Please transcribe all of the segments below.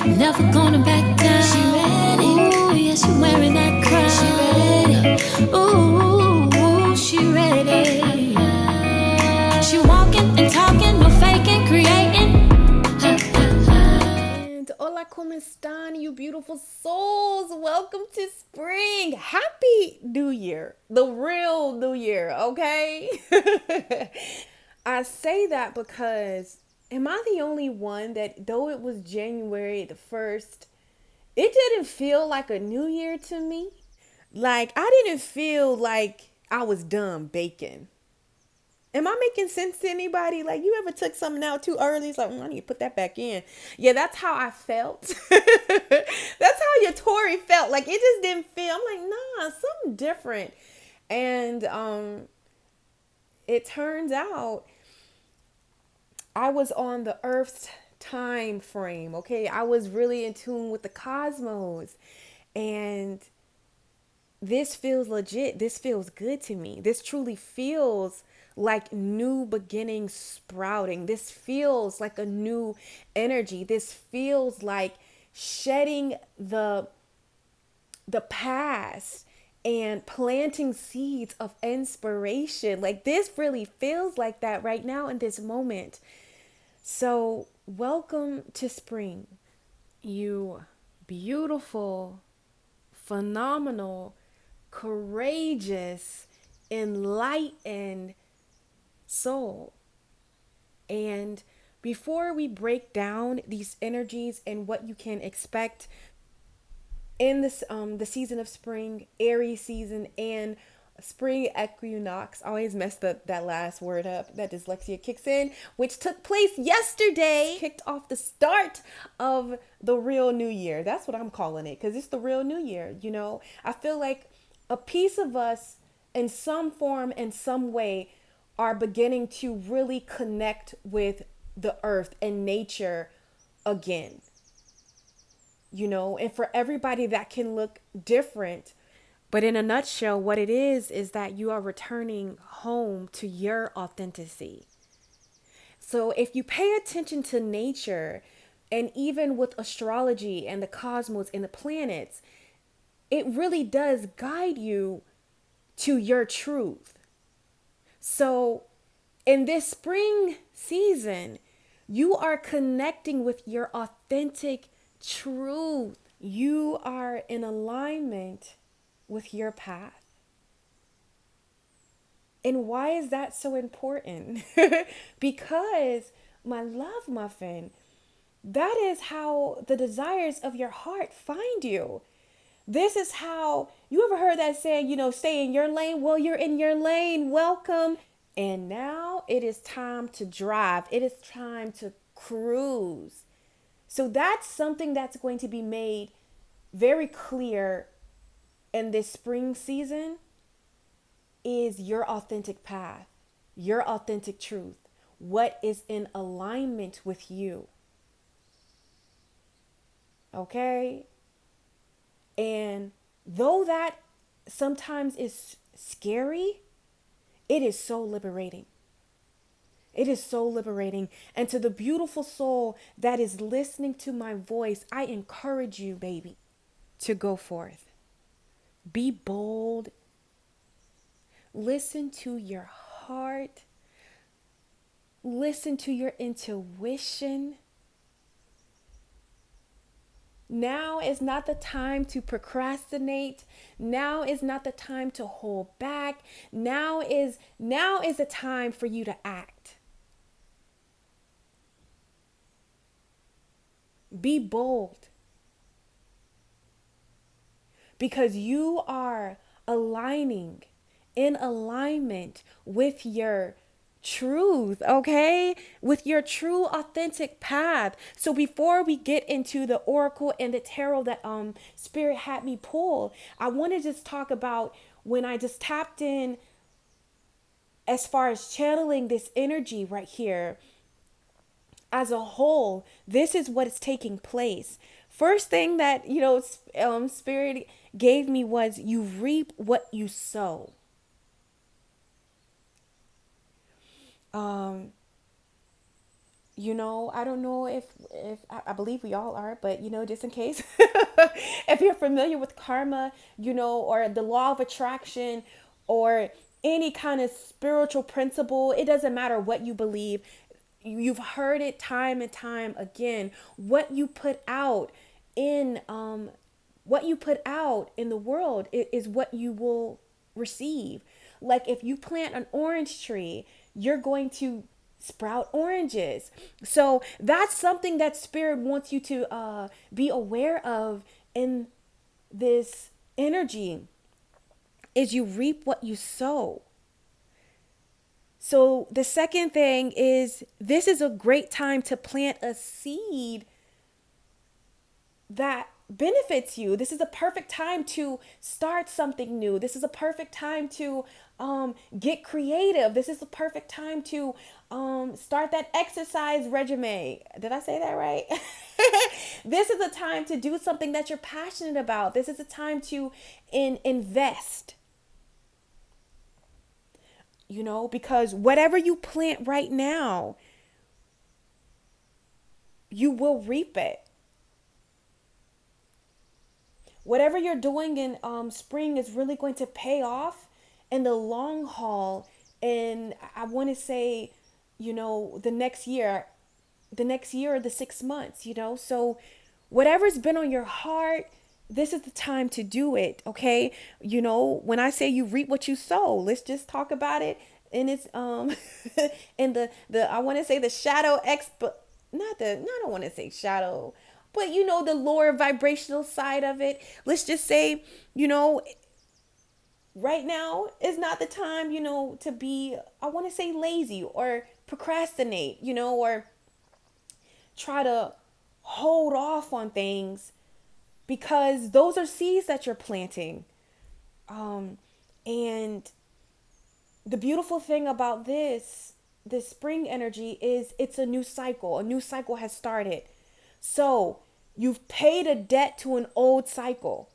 never gonna back down. She ready, ooh, yeah, she wearing that crown. She ready, ooh, she ready. She walking and talking, no faking, creating. And hola, ¿cómo están, you beautiful souls? Welcome to spring. Happy New Year. The real New Year, okay? I say that because am I the only one that though it was January the 1st, it didn't feel like a new year to me? Like I didn't feel like I was done baking. Am I making sense to anybody? Like you ever took something out too early? It's like, I need to put that back in. Yeah, that's how I felt. That's how your Tori felt. Like it just didn't feel. I'm like, nah, something different. And it turns out I was on the Earth's time frame. Okay, I was really in tune with the cosmos, and this feels legit. This feels good to me. This truly feels like new beginnings sprouting. This feels like a new energy. This feels like shedding the past and planting seeds of inspiration. Like this really feels like that right now in this moment. So, welcome to spring. You beautiful, phenomenal, courageous, enlightened soul. And before we break down these energies and what you can expect in this the season of spring, Aries season, and spring equinox, I always mess that last word up. That dyslexia kicks in, which took place yesterday, kicked off the start of the real new year. That's what I'm calling it, because it's the real new year. You know, I feel like a piece of us in some form, in some way, are beginning to really connect with the earth and nature again. You know, and for everybody that can look different. But in a nutshell, what it is that you are returning home to your authenticity. So if you pay attention to nature, and even with astrology and the cosmos and the planets, it really does guide you to your truth. So in this spring season, you are connecting with your authentic truth. You are in alignment with your path. And why is that so important? Because, my love muffin, that is how the desires of your heart find you. This is how, you ever heard that saying, you know, stay in your lane? Well, you're in your lane. Welcome. And now it is time to drive. It is time to cruise. So that's something that's going to be made very clear in this spring season, is your authentic path, your authentic truth, what is in alignment with you. Okay? And though that sometimes is scary, it is so liberating. It is so liberating. And to the beautiful soul that is listening to my voice, I encourage you, baby, to go forth. Be bold. Listen to your heart. Listen to your intuition. Now is not the time to procrastinate. Now is not the time to hold back. Now is the time for you to act. Be bold. Because you are aligning in alignment with your truth, okay? With your true authentic path. So before we get into the oracle and the tarot that Spirit had me pull, I want to just talk about when I just tapped in as far as channeling this energy right here. As a whole, this is what is taking place. First thing that, you know, Spirit gave me was you reap what you sow. I don't know if I believe we all are, but just in case, if you're familiar with karma, or the law of attraction, or any kind of spiritual principle, it doesn't matter what you believe. You've heard it time and time again. In what you put out in the world is what you will receive. Like if you plant an orange tree, you're going to sprout oranges. So that's something that spirit wants you to be aware of in this energy, is you reap what you sow. So the second thing is, this is a great time to plant a seed that benefits you. This is a perfect time to start something new. This is a perfect time to get creative. This is the perfect time to start that exercise regimen. Did I say that right? This is a time to do something that you're passionate about. This is a time to invest. Because whatever you plant right now, you will reap it. Whatever you're doing in spring is really going to pay off in the long haul. And I want to say, the next year or the 6 months, So whatever's been on your heart, this is the time to do it. Okay. When I say you reap what you sow, let's just talk about it. And it's in the I want to say the shadow I don't want to say shadow, but the lower vibrational side of it. Let's just say, right now is not the time, to be, I want to say, lazy or procrastinate, or try to hold off on things, because those are seeds that you're planting. And the beautiful thing about this spring energy is it's a new cycle. A new cycle has started. So you've paid a debt to an old cycle.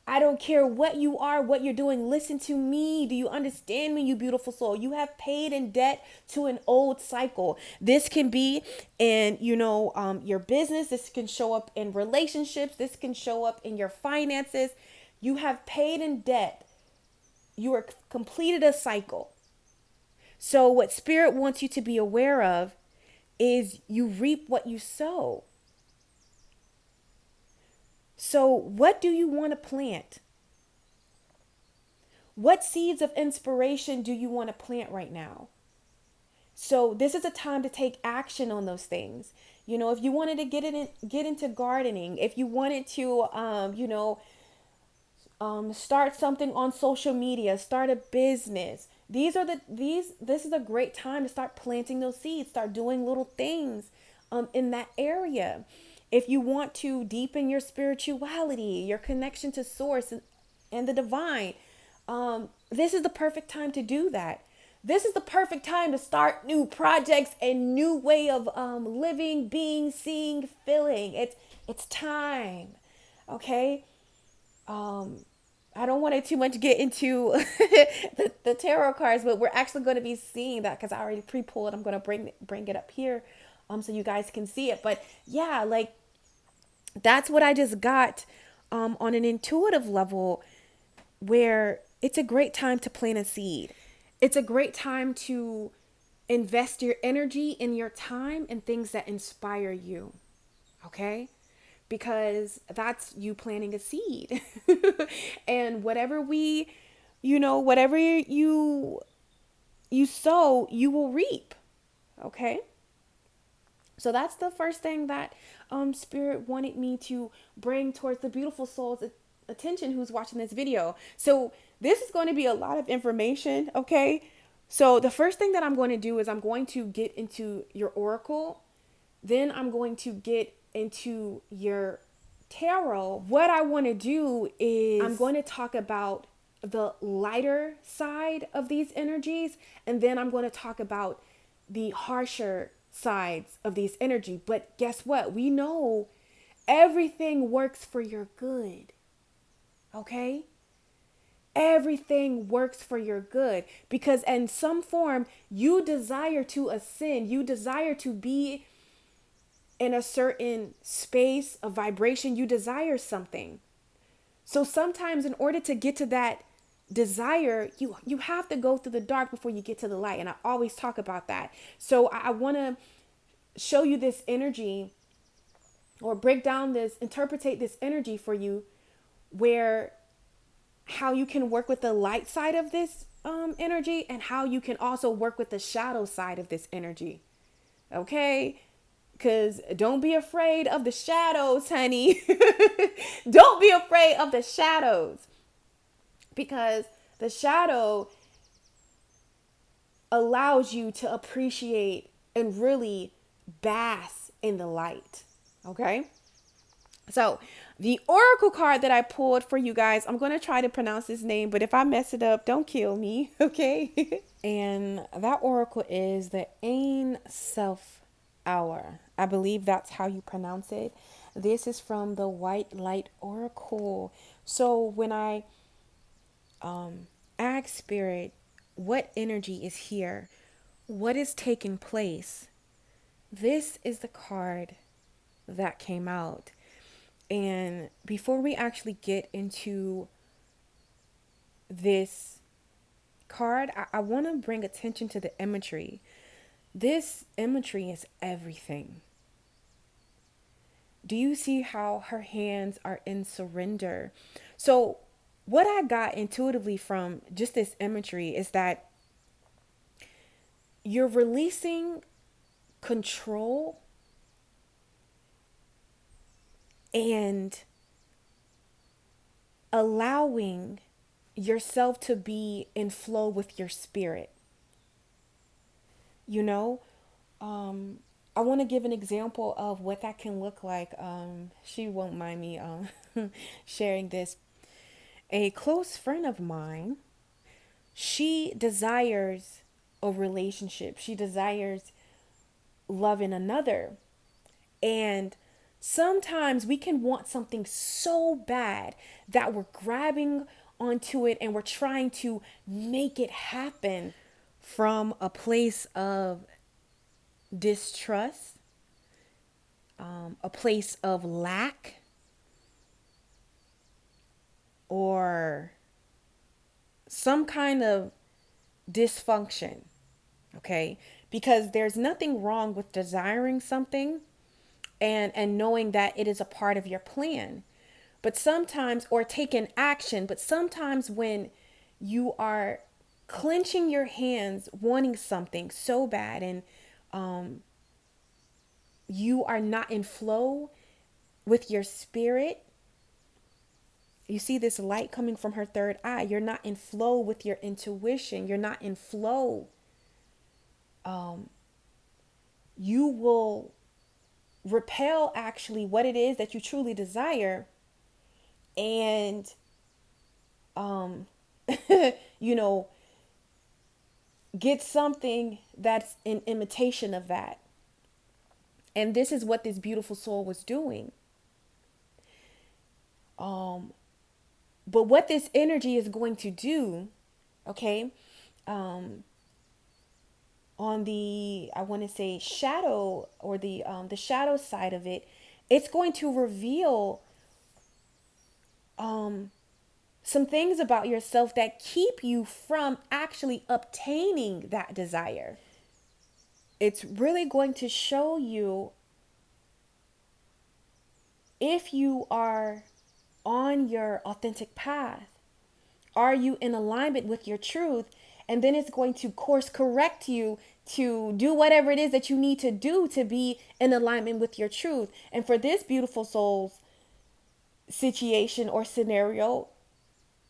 I don't care what you are, what you're doing. Listen to me. Do you understand me, you beautiful soul? You have paid in debt to an old cycle. This can be in, your business. This can show up in relationships. This can show up in your finances. You have paid in debt. You are completed a cycle. So what spirit wants you to be aware of is you reap what you sow. So what do you want to plant? What seeds of inspiration do you want to plant right now? So this is a time to take action on those things. If you wanted to get into gardening, if you wanted to, start something on social media, start a business. This is a great time to start planting those seeds, start doing little things in that area. If you want to deepen your spirituality, your connection to source and the divine, this is the perfect time to do that. This is the perfect time to start new projects and new way of living, being, seeing, feeling. It's time. Okay. I don't want to too much get into the tarot cards, but we're actually going to be seeing that because I already pre-pulled. I'm going to bring it up here so you guys can see it. But yeah, like that's what I just got on an intuitive level, where it's a great time to plant a seed. It's a great time to invest your energy and your time in things that inspire you. Okay? Because that's you planting a seed. And whatever you sow, you will reap. Okay? So that's the first thing that spirit wanted me to bring towards the beautiful soul's attention who's watching this video. So this is going to be a lot of information. Okay? So the first thing that I'm going to do is I'm going to get into your oracle. Then I'm going to get into your tarot. What I want to do is I'm going to talk about the lighter side of these energies, and then I'm going to talk about the harsher sides of these energy. But guess what? We know everything works for your good. Okay? Everything works for your good, because in some form you desire to ascend. You desire to be in a certain space, a vibration, you desire something. So sometimes in order to get to that desire, you have to go through the dark before you get to the light. And I always talk about that. So I want to show you this energy, or break down this, interpretate this energy for you, where how you can work with the light side of this energy, and how you can also work with the shadow side of this energy. Okay? Because don't be afraid of the shadows, honey. Don't be afraid of the shadows. Because the shadow allows you to appreciate and really bask in the light. Okay? So, the oracle card that I pulled for you guys, I'm going to try to pronounce his name, but if I mess it up, don't kill me. Okay? And that oracle is the Ain Self Hour. I believe that's how you pronounce it. This is from the White Light Oracle. So when I ask Spirit, what energy is here? What is taking place? This is the card that came out. And before we actually get into this card, I want to bring attention to the imagery. This imagery is everything. Do you see how her hands are in surrender? So what I got intuitively from just this imagery is that you're releasing control and allowing yourself to be in flow with your spirit. You know, I want to give an example of what that can look like. She won't mind me sharing this. A close friend of mine, she desires a relationship. She desires love in another. And sometimes we can want something so bad that we're grabbing onto it and we're trying to make it happen from a place of distrust, a place of lack, or some kind of dysfunction. Okay? Because there's nothing wrong with desiring something and knowing that it is a part of your plan. But sometimes, or taking action, but sometimes when you are clenching your hands, wanting something so bad, and you are not in flow with your spirit, you see this light coming from her third eye. You're not in flow with your intuition. You're not in flow. You will repel actually what it is that you truly desire, and you know, get something that's in imitation of that. And this is what this beautiful soul was doing. But what this energy is going to do, okay, on the, I want to say shadow, or the shadow side of it, it's going to reveal some things about yourself that keep you from actually obtaining that desire. It's really going to show you if you are on your authentic path. Are you in alignment with your truth? And then it's going to course correct you to do whatever it is that you need to do to be in alignment with your truth. And for this beautiful soul's situation or scenario,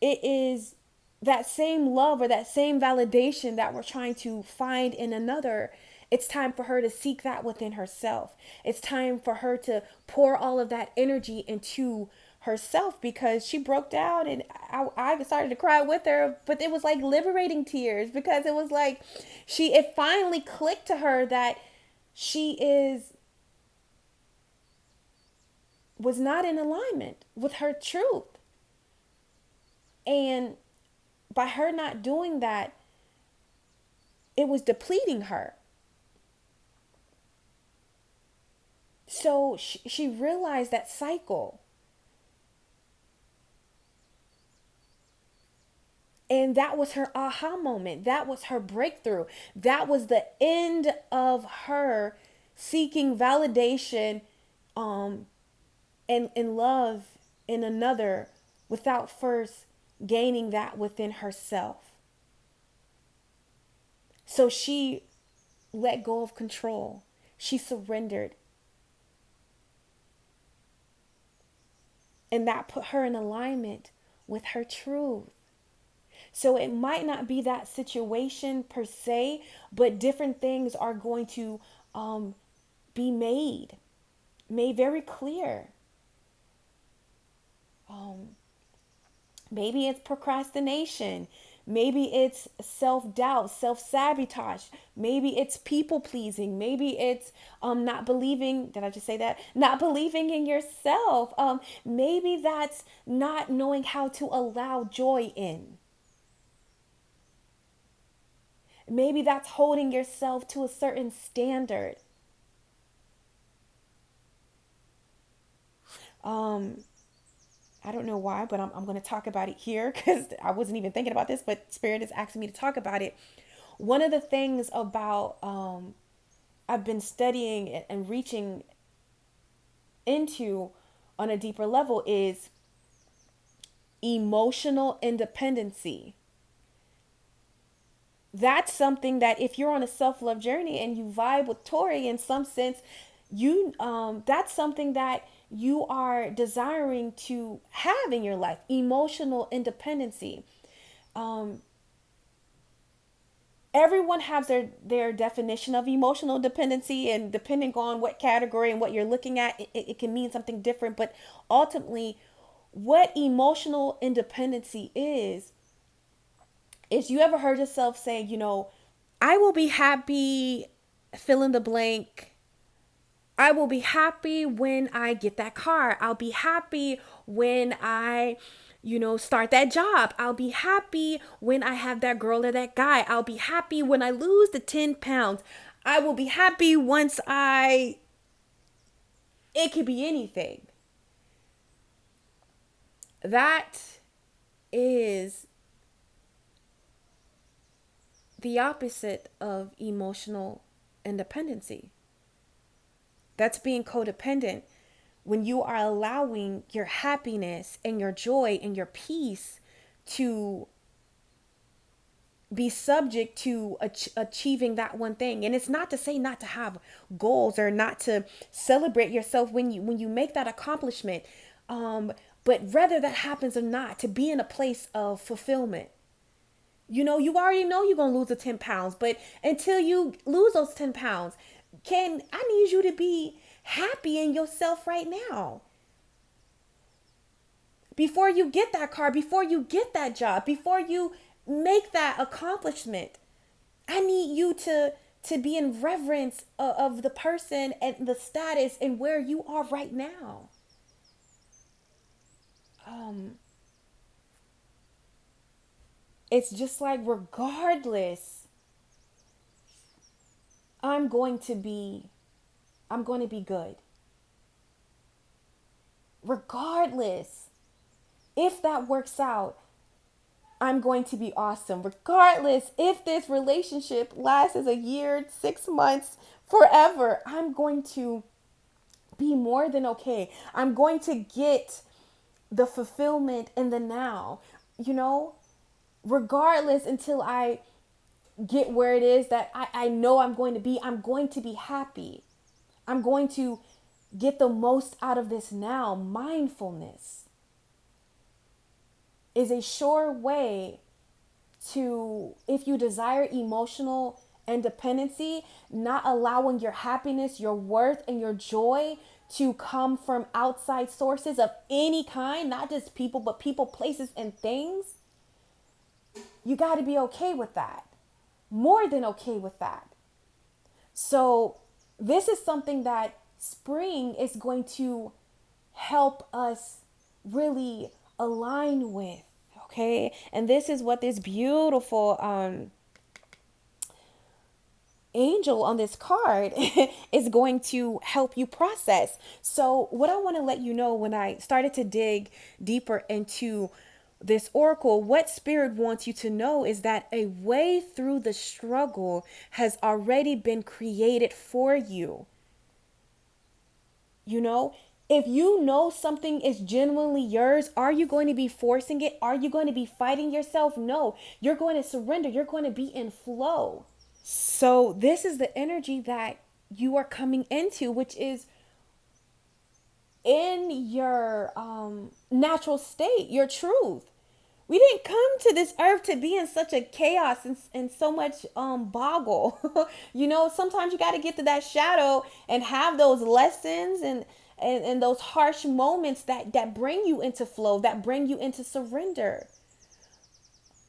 it is that same love or that same validation that we're trying to find in another. It's time for her to seek that within herself. It's time for her to pour all of that energy into herself, because she broke down, and I started to cry with her, but it was like liberating tears, because it was like it finally clicked to her that she was not in alignment with her truth. And by her not doing that, it was depleting her. So she realized that cycle. And that was her aha moment. That was her breakthrough. That was the end of her seeking validation and love in another without first gaining that within herself. So she let go of control. She surrendered. And that put her in alignment with her truth. So it might not be that situation per se, but different things are going to be made very clear. Maybe it's procrastination. Maybe it's self-doubt, self-sabotage. Maybe it's people pleasing. Maybe it's not believing, did I just say that? Not believing in yourself. Maybe that's not knowing how to allow joy in. Maybe that's holding yourself to a certain standard. I don't know why, but I'm going to talk about it here because I wasn't even thinking about this, but Spirit is asking me to talk about it. One of the things about I've been studying and reaching into on a deeper level is emotional independency. That's something that if you're on a self-love journey and you vibe with Tori in some sense, you that's something that you are desiring to have in your life, emotional independency. Everyone has their definition of emotional dependency, and depending on what category and what you're looking at, it can mean something different. But ultimately, what emotional independency is you ever heard yourself say, I will be happy, fill in the blank. I will be happy when I get that car. I'll be happy when I, start that job. I'll be happy when I have that girl or that guy. I'll be happy when I lose the 10 pounds. I will be happy once it could be anything. That is the opposite of emotional independency. That's being codependent. When you are allowing your happiness and your joy and your peace to be subject to achieving that one thing. And it's not to say not to have goals or not to celebrate yourself when you make that accomplishment, but whether that happens or not, to be in a place of fulfillment. You already know you're going to lose the 10 pounds, but until you lose those 10 pounds, I need you to be happy in yourself right now. Before you get that car, before you get that job, before you make that accomplishment, I need you to be in reverence of the person and the status and where you are right now. It's just like, regardless, I'm going to be good. Regardless, if that works out, I'm going to be awesome. Regardless, if this relationship lasts as a year, 6 months, forever, I'm going to be more than okay. I'm going to get the fulfillment in the now, regardless, until I get where it is that I know I'm going to be happy. I'm going to get the most out of this now. Mindfulness is a sure way to, if you desire emotional independency, not allowing your happiness, your worth, and your joy to come from outside sources of any kind, not just people, but people, places, and things. You got to be okay with that. More than okay with that. So this is something that spring is going to help us really align with. Okay. And this is what this beautiful angel on this card is going to help you process. So, what I want to let you know, when I started to dig deeper into this oracle, what spirit wants you to know is that a way through the struggle has already been created for you. You know, if you know something is genuinely yours, are you going to be forcing it? Are you going to be fighting yourself? No, you're going to surrender. You're going to be in flow. So this is the energy that you are coming into, which is in your natural state, your truth. We didn't come to this earth to be in such a chaos and so much boggle. You know, sometimes you got to get to that shadow and have those lessons and those harsh moments that bring you into flow, that bring you into surrender.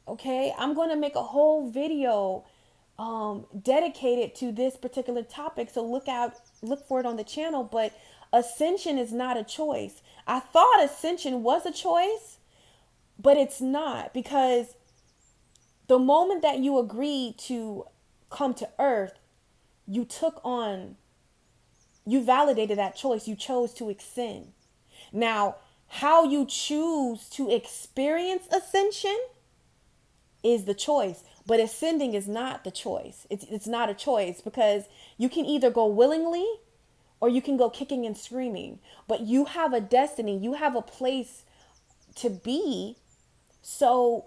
Okay, I'm going to make a whole video dedicated to this particular topic, so look for it on the channel. But ascension is not a choice. I thought ascension was a choice, but it's not, because the moment that you agreed to come to earth, you validated that choice. You chose to ascend. Now, how you choose to experience ascension is the choice, but ascending is not the choice. It's not a choice, because you can either go willingly or you can go kicking and screaming, but you have a destiny, you have a place to be. So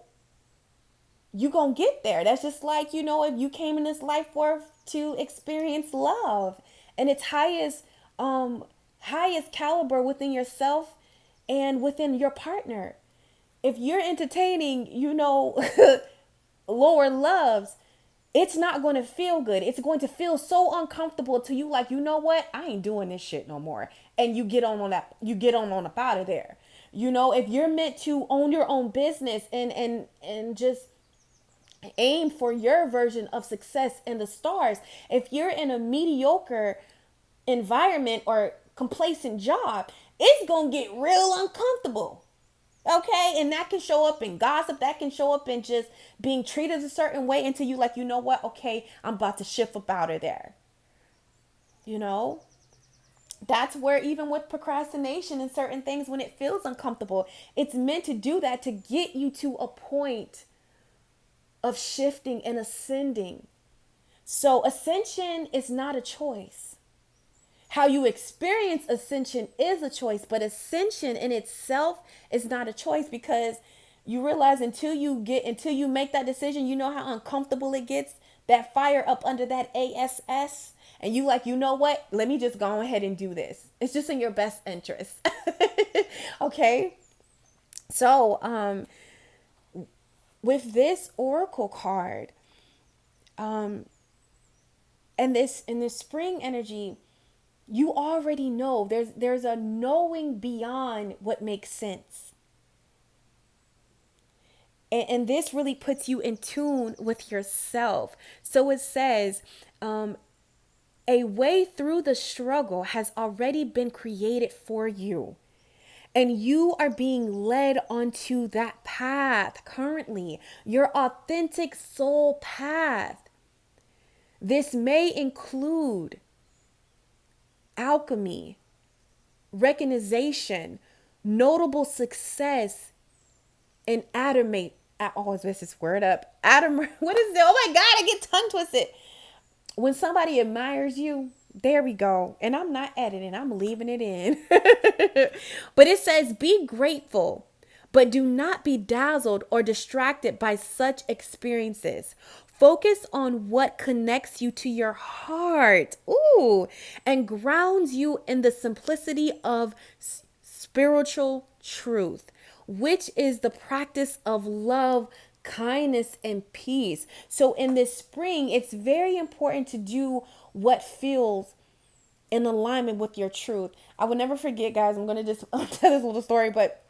you gonna get there. That's just like, you know, if you came in this life for to experience love and its highest caliber within yourself and within your partner. If you're entertaining, you know, lower loves, it's not going to feel good. It's going to feel so uncomfortable to you, like, you know what, I ain't doing this shit no more. And you get on that, you get on up out of there. You know, if you're meant to own your own business and just aim for your version of success in the stars, if you're in a mediocre environment or complacent job, it's gonna get real uncomfortable. Okay, and that can show up in gossip, that can show up in just being treated a certain way, until you like, you know what, okay, I'm about to shift up out of there. You know, that's where, even with procrastination and certain things, when it feels uncomfortable, it's meant to do that, to get you to a point of shifting and ascending. So ascension is not a choice. How you experience ascension is a choice, but ascension in itself is not a choice, because you realize until you make that decision, you know how uncomfortable it gets, that fire up under that ASS, and you like, you know what? Let me just go ahead and do this. It's just in your best interest. Okay? So, with this oracle card, and this in this spring energy, you already know there's a knowing beyond what makes sense. And this really puts you in tune with yourself. So it says, a way through the struggle has already been created for you. And you are being led onto that path currently, your authentic soul path. This may include alchemy, recognition, notable success, and adamate. I always mess this word up. What is it? Oh my God, I get tongue twisted. When somebody admires you, there we go. And I'm not editing, I'm leaving it in. But it says, be grateful, but do not be dazzled or distracted by such experiences. Focus on what connects you to your heart, and grounds you in the simplicity of spiritual truth, which is the practice of love, kindness, and peace. So in this spring, it's very important to do what feels in alignment with your truth. I will never forget, guys, I'm going to just tell this little story, but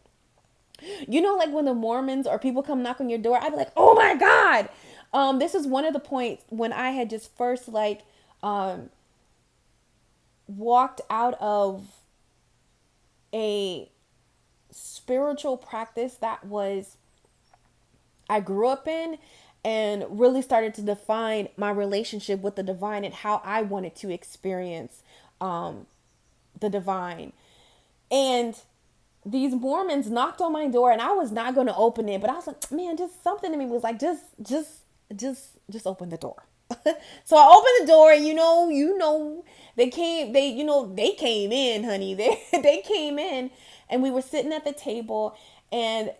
you know, like when the Mormons or people come knock on your door, I'd be like, oh my God. This is one of the points when I had just first walked out of a spiritual practice that was I grew up in, and really started to define my relationship with the divine and how I wanted to experience the divine. And these Mormons knocked on my door, and I was not going to open it, but I was like, man, just something in me was like, just open the door. So I opened the door, and they came in, honey. They came in, and we were sitting at the table, and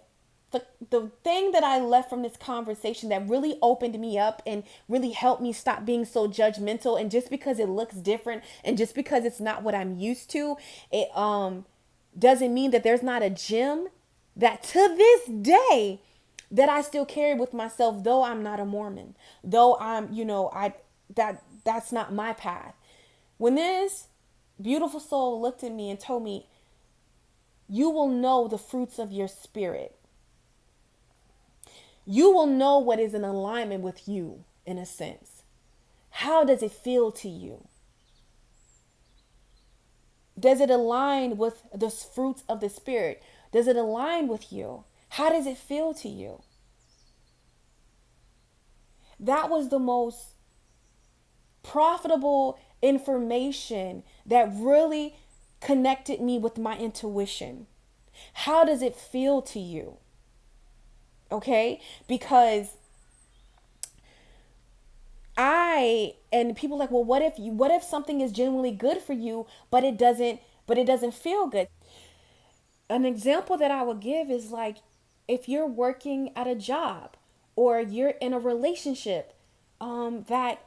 the thing that I left from this conversation that really opened me up and really helped me stop being so judgmental, and just because it looks different and just because it's not what I'm used to, it doesn't mean that there's not a gem that to this day that I still carry with myself, though I'm not a Mormon, though that's not my path. When this beautiful soul looked at me and told me, you will know the fruits of your spirit. You will know what is in alignment with you, in a sense. How does it feel to you? Does it align with the fruits of the spirit? Does it align with you? How does it feel to you? That was the most profitable information that really connected me with my intuition. How does it feel to you? Okay? Because and people are like, well, what if something is genuinely good for you, but it doesn't feel good? An example that I would give is like, if you're working at a job or you're in a relationship that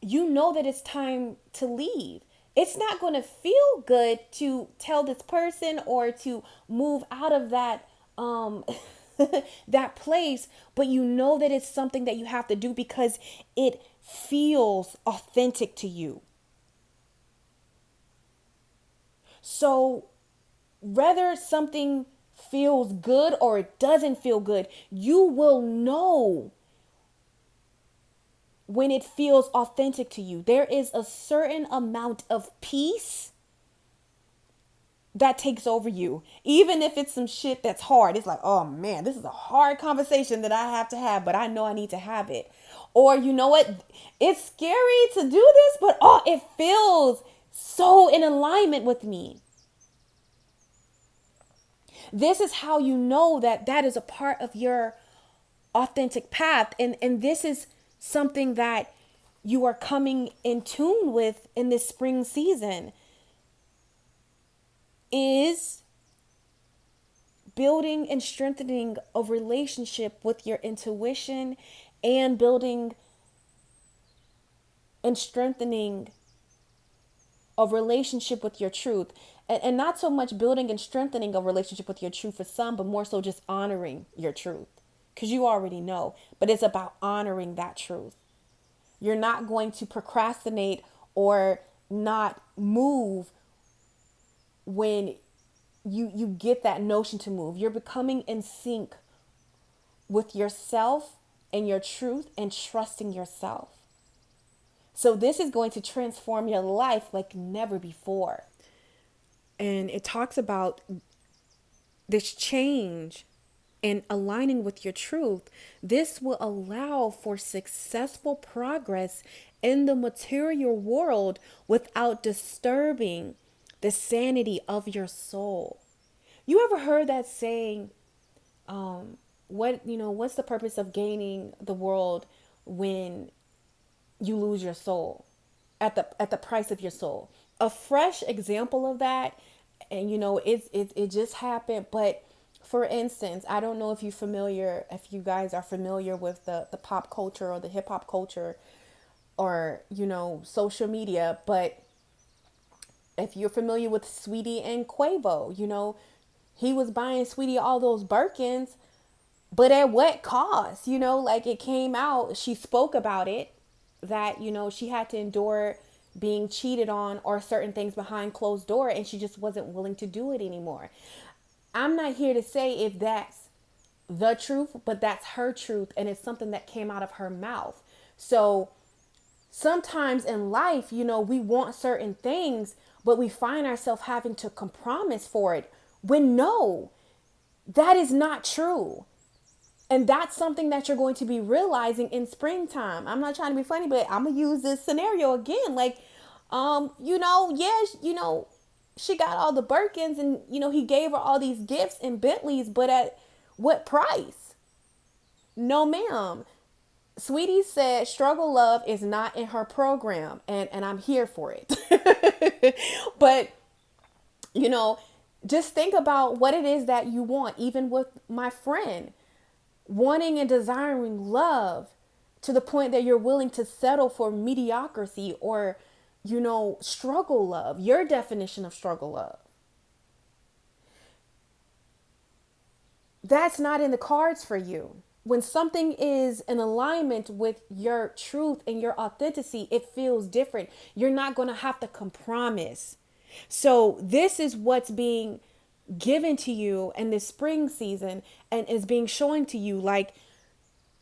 you know that it's time to leave. It's not going to feel good to tell this person or to move out of that that place, but you know that it's something that you have to do because it feels authentic to you. So whether something feels good or it doesn't feel good, you will know when it feels authentic to you. There is a certain amount of peace that takes over you. Even if it's some shit that's hard. It's like, oh man, this is a hard conversation that I have to have, but I know I need to have it. Or you know what? It's scary to do this, but it feels so in alignment with me. This is how you know that that is a part of your authentic path. And this is something that you are coming in tune with in this spring season, is building and strengthening a relationship with your intuition and building and strengthening a relationship with your truth. And not so much building and strengthening a relationship with your truth for some, but more so just honoring your truth. Because you already know, but it's about honoring that truth. You're not going to procrastinate or not move when you get that notion to move. You're becoming in sync with yourself and your truth and trusting yourself. So this is going to transform your life like never before. And it talks about this change and aligning with your truth. This will allow for successful progress in the material world without disturbing the sanity of your soul. You ever heard that saying, what's the purpose of gaining the world when you lose your soul at the price of your soul? A fresh example of that, and it just happened, but for instance, I don't know if you guys are familiar with the pop culture or the hip hop culture or, social media, but if you're familiar with Sweetie and Quavo, he was buying Sweetie all those Birkins, but at what cost? Like it came out, she spoke about it, that, she had to endure being cheated on or certain things behind closed door, and she just wasn't willing to do it anymore. I'm not here to say if that's the truth, but that's her truth, and it's something that came out of her mouth. So sometimes in life, we want certain things, but we find ourselves having to compromise for it when no, that is not true. And that's something that you're going to be realizing in springtime. I'm not trying to be funny, but I'm going to use this scenario again. Like, she got all the Birkins and, he gave her all these gifts and Bentleys, but at what price? No, ma'am. Sweetie said struggle love is not in her program, and I'm here for it. But, you know, just think about what it is that you want, even with my friend, wanting and desiring love to the point that you're willing to settle for mediocrity or, struggle love, your definition of struggle love. That's not in the cards for you. When something is in alignment with your truth and your authenticity, it feels different. You're not going to have to compromise. So this is what's being given to you in this spring season and is being shown to you. Like,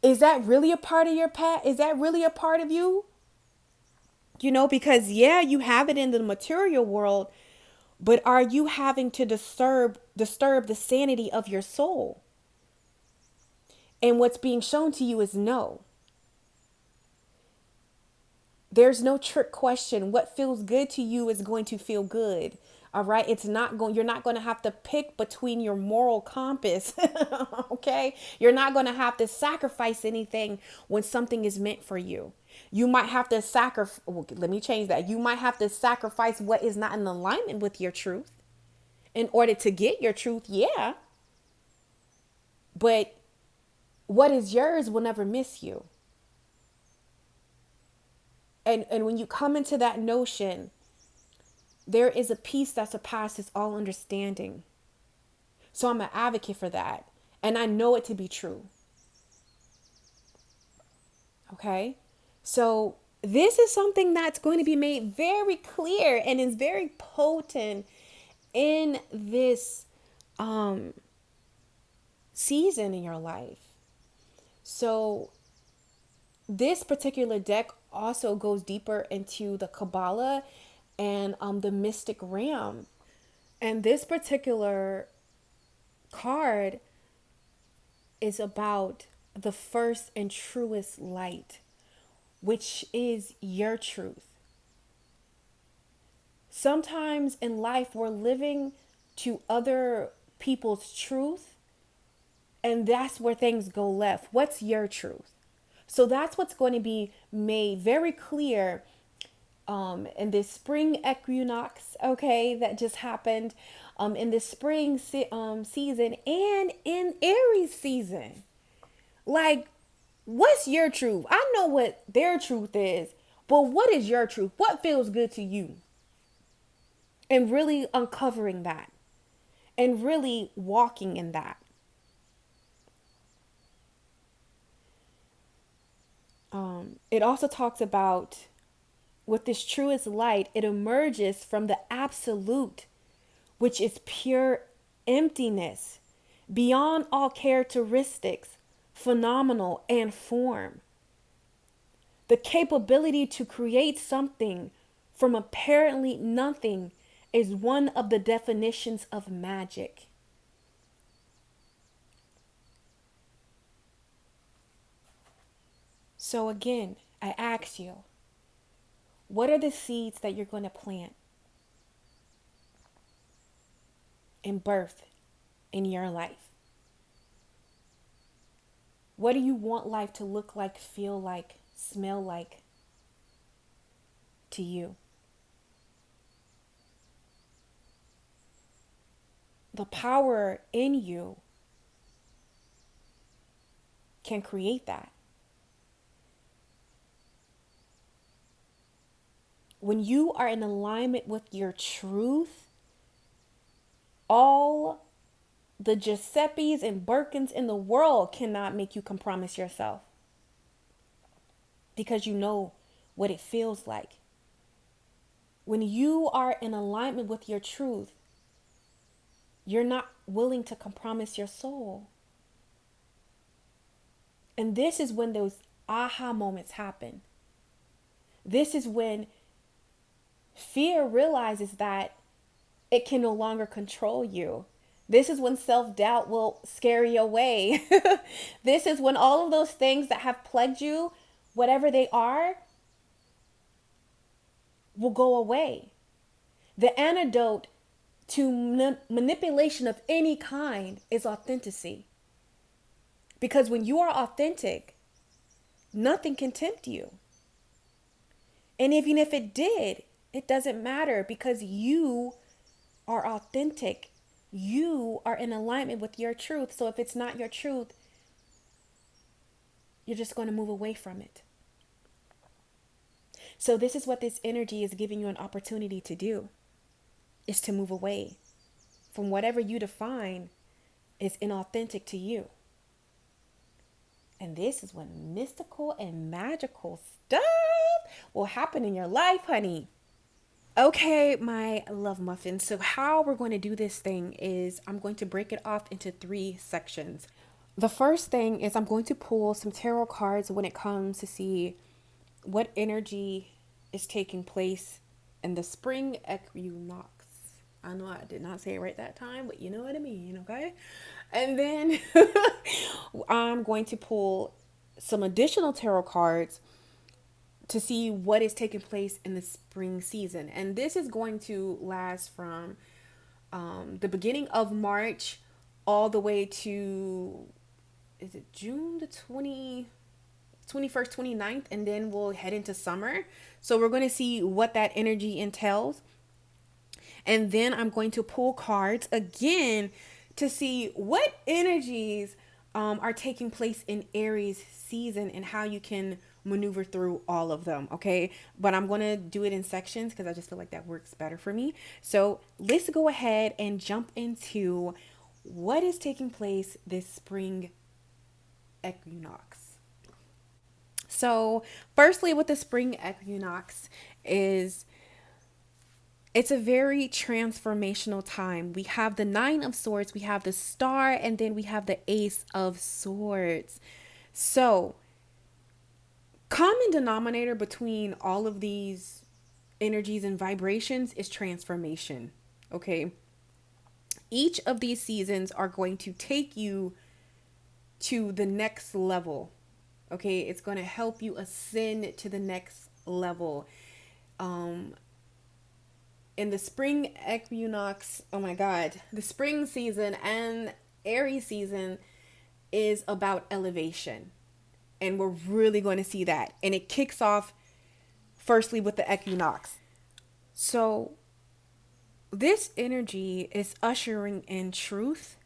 is that really a part of your path? Is that really a part of you? Because you have it in the material world, but are you having to disturb the sanity of your soul? And what's being shown to you is no. There's no trick question. What feels good to you is going to feel good. All right. You're not going to have to pick between your moral compass. Okay. You're not going to have to sacrifice anything when something is meant for you. You might have to let me change that. You might have to sacrifice what is not in alignment with your truth in order to get your truth. Yeah. But what is yours will never miss you. And when you come into that notion, there is a peace that surpasses all understanding. So I'm an advocate for that. And I know it to be true. Okay? So this is something that's going to be made very clear and is very potent in this season in your life. So this particular deck also goes deeper into the Kabbalah and the mystic realm. And this particular card is about the first and truest light, which is your truth. Sometimes in life we're living to other people's truth, and that's where things go left. What's your truth? So that's what's going to be made very clear in this spring equinox, okay, that just happened in this spring season and in Aries season. Like, what's your truth? I know what their truth is, but what is your truth? What feels good to you? And really uncovering that and really walking in that. It also talks about with this truest light, it emerges from the absolute, which is pure emptiness, beyond all characteristics, phenomenal and form. The capability to create something from apparently nothing is one of the definitions of magic. So again, I ask you, what are the seeds that you're going to plant and birth in your life? What do you want life to look like, feel like, smell like to you? The power in you can create that. When you are in alignment with your truth, all the Giuseppes and Birkins in the world cannot make you compromise yourself, because you know what it feels like. When you are in alignment with your truth, you're not willing to compromise your soul. And this is when those aha moments happen. This is when fear realizes that it can no longer control you. This is when self-doubt will scare you away. This is when all of those things that have plagued you, whatever they are, will go away. The antidote to manipulation of any kind is authenticity. Because when you are authentic, nothing can tempt you. And even if it did, it doesn't matter because you are authentic. You are in alignment with your truth. So if it's not your truth, you're just going to move away from it. So this is what this energy is giving you an opportunity to do, is to move away from whatever you define is inauthentic to you. And this is when mystical and magical stuff will happen in your life, honey. Okay, my love muffins. So how we're going to do this thing is I'm going to break it off into 3 sections. The first thing is I'm going to pull some tarot cards when it comes to see what energy is taking place in the spring equinox. I know I did not say it right that time, but you know what I mean, okay? And then I'm going to pull some additional tarot cards to see what is taking place in the spring season. And this is going to last from the beginning of March all the way to, is it June the 21st, 29th, and then we'll head into summer. So we're going to see what that energy entails. And then I'm going to pull cards again to see what energies are taking place in Aries season and how you can maneuver through all of them. Okay. But I'm going to do it in sections because I just feel like that works better for me. So let's go ahead and jump into what is taking place this spring equinox. So firstly, with the spring equinox is, it's a very transformational time. We have the 9 of Swords, we have the Star, and then we have the Ace of Swords. So, common denominator between all of these energies and vibrations is transformation. Okay? Each of these seasons are going to take you to the next level. Okay? It's going to help you ascend to the next level. In the spring equinox, oh my God, the spring season and Aries season is about elevation. And we're really going to see that. And it kicks off firstly with the equinox. So this energy is ushering in truth,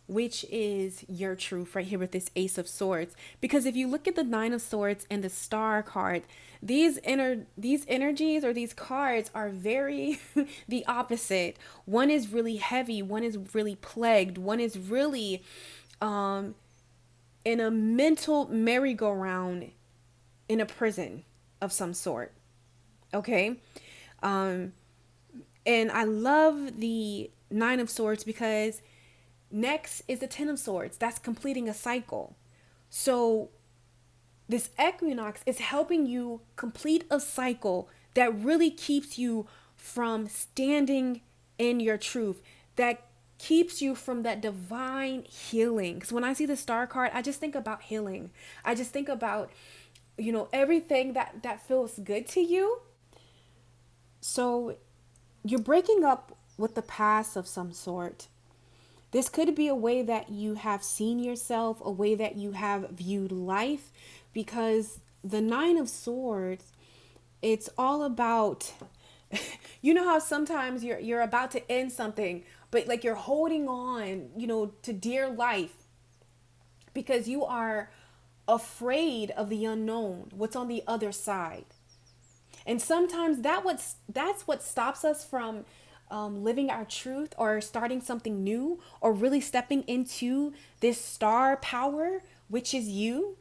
which is your truth right here with this Ace of Swords. Because if you look at the 9 of Swords and the Star card, these energies or these cards are very the opposite. One is really heavy, one is really plagued, one is really in a mental merry-go-round in a prison of some sort. Okay? And I love the 9 of Swords because next is the 10 of Swords. That's completing a cycle. So this equinox is helping you complete a cycle that really keeps you from standing in your truth, that keeps you from that divine healing. Because when I see the Star card, I just think about healing. I just think about, everything that feels good to you. So you're breaking up with the past of some sort. This could be a way that you have seen yourself, a way that you have viewed life, because the 9 of Swords, it's all about, you know how sometimes you're about to end something, but like you're holding on, to dear life because you are afraid of the unknown, what's on the other side. And sometimes that's what stops us from living our truth or starting something new or really stepping into this star power, which is you,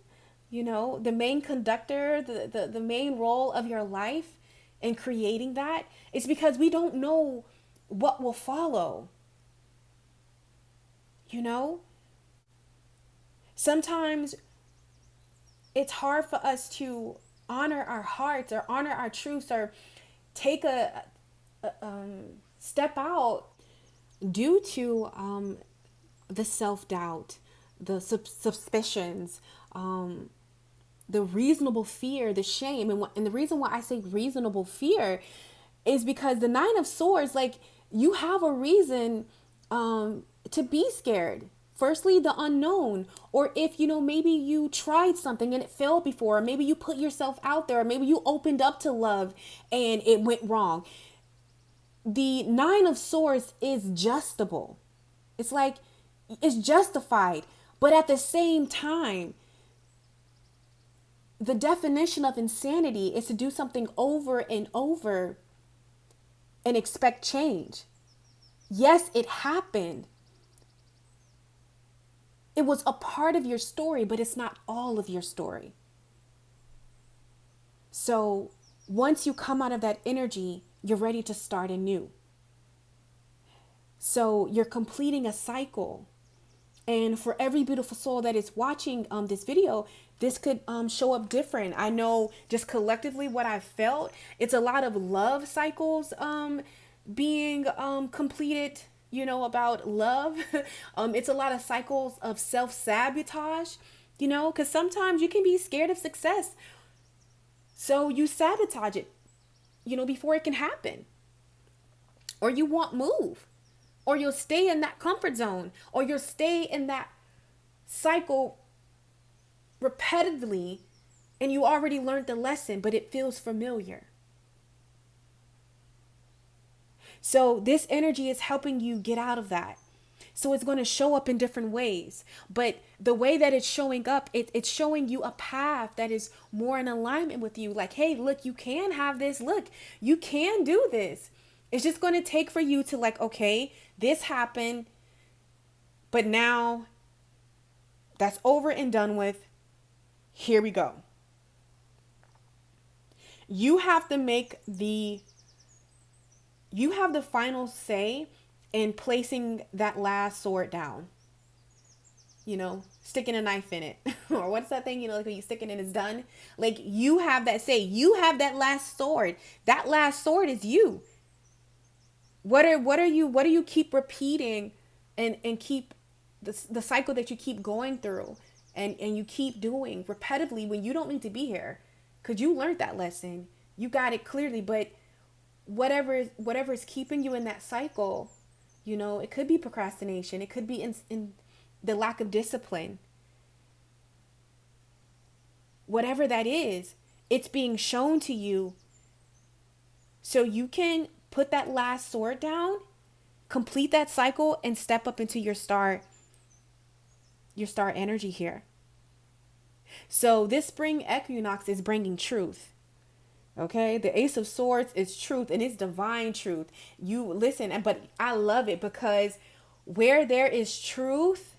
the main conductor, the main role of your life in creating that. It's because we don't know what will follow. Sometimes it's hard for us to honor our hearts or honor our truths or take a step out due to the self-doubt, the suspicions, the reasonable fear, the shame. And the reason why I say reasonable fear is because the Nine of Swords, like, you have a reason to be scared. Firstly, the unknown, or if, maybe you tried something and it failed before, or maybe you put yourself out there, or maybe you opened up to love and it went wrong. The Nine of Swords is justable. It's like, it's justified. But at the same time, the definition of insanity is to do something over and over and expect change. Yes, it happened. It was a part of your story, but it's not all of your story. So once you come out of that energy, you're ready to start anew. So you're completing a cycle. And for every beautiful soul that is watching this video, this could show up different. I know just collectively what I felt, it's a lot of love cycles being completed, about love. It's a lot of cycles of self-sabotage, because sometimes you can be scared of success. So you sabotage it, before it can happen. Or you won't move. Or you'll stay in that comfort zone. Or you'll stay in that cycle repetitively, and you already learned the lesson, but it feels familiar. So this energy is helping you get out of that. So it's going to show up in different ways. But the way that it's showing up, it's showing you a path that is more in alignment with you. Like, hey, look, you can have this. Look, you can do this. It's just going to take for you to, like, okay, this happened, but now that's over and done with. Here we go. You have the final say in placing that last sword down. Sticking a knife in it. Or what's that thing, like when you stick it and it's done? Like, you have that say. You have that last sword. That last sword is you. What are you keep repeating and keep the cycle that you keep going through and you keep doing repetitively when you don't need to be here? Because you learned that lesson. You got it clearly, but whatever is keeping you in that cycle, it could be procrastination. It could be in the lack of discipline. Whatever that is, it's being shown to you so you can put that last sword down, complete that cycle, and step up into your star energy here. So this spring equinox is bringing truth. Okay, the Ace of Swords is truth, and it's divine truth. You listen, but I love it because where there is truth,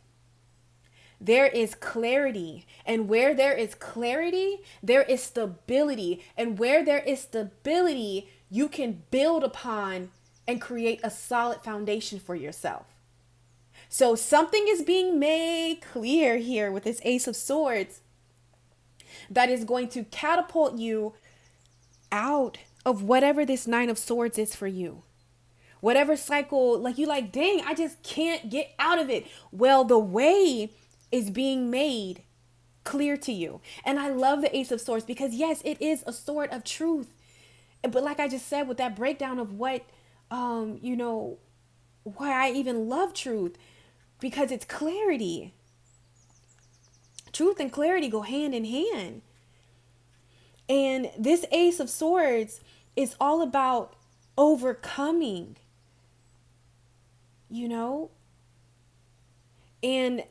there is clarity. And where there is clarity, there is stability. And where there is stability, you can build upon and create a solid foundation for yourself. So something is being made clear here with this Ace of Swords that is going to catapult you out of whatever this Nine of Swords is for you. Whatever cycle, like, you like, dang, I just can't get out of it. Well, the way is being made clear to you. And I love the Ace of Swords because, yes, it is a sword of truth. But like I just said, with that breakdown of what, why I even love truth, because it's clarity. Truth and clarity go hand in hand. And this Ace of Swords is all about overcoming, and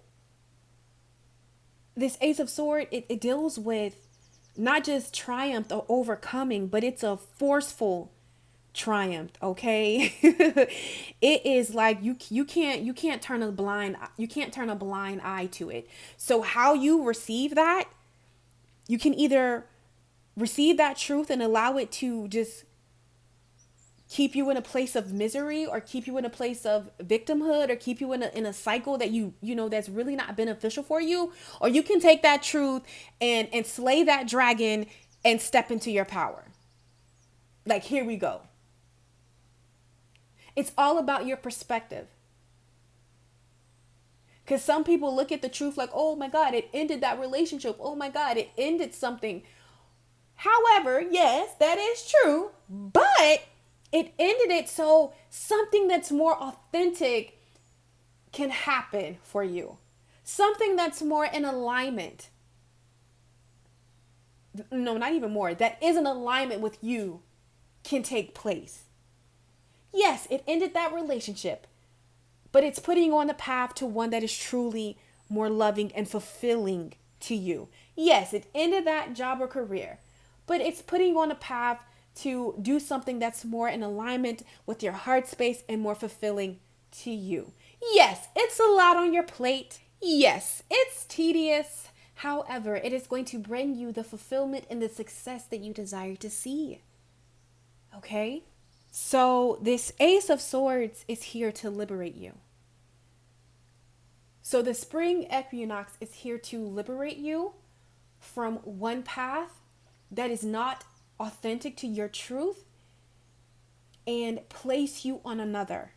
this Ace of Swords, it deals with not just triumph or overcoming, but it's a forceful triumph. Okay. It is like you can't turn a blind eye to it. So how you receive that, you can either receive that truth and allow it to just keep you in a place of misery, or keep you in a place of victimhood, or keep you in a cycle that that's really not beneficial for you. Or you can take that truth and slay that dragon and step into your power. Like, here we go. It's all about your perspective. Because some people look at the truth like, oh my God, it ended that relationship. Oh my God, it ended something. However, yes, that is true, but it ended it so something that's more authentic can happen for you. Something that's more in alignment. No, not even more. That is in alignment with you can take place. Yes, it ended that relationship, but it's putting you on the path to one that is truly more loving and fulfilling to you. Yes, it ended that job or career, but it's putting you on a path to do something that's more in alignment with your heart space and more fulfilling to you. Yes, it's a lot on your plate. Yes, it's tedious. However, it is going to bring you the fulfillment and the success that you desire to see. Okay? So, this Ace of Swords is here to liberate you. So, the spring equinox is here to liberate you from one path that is not authentic to your truth and place you on another.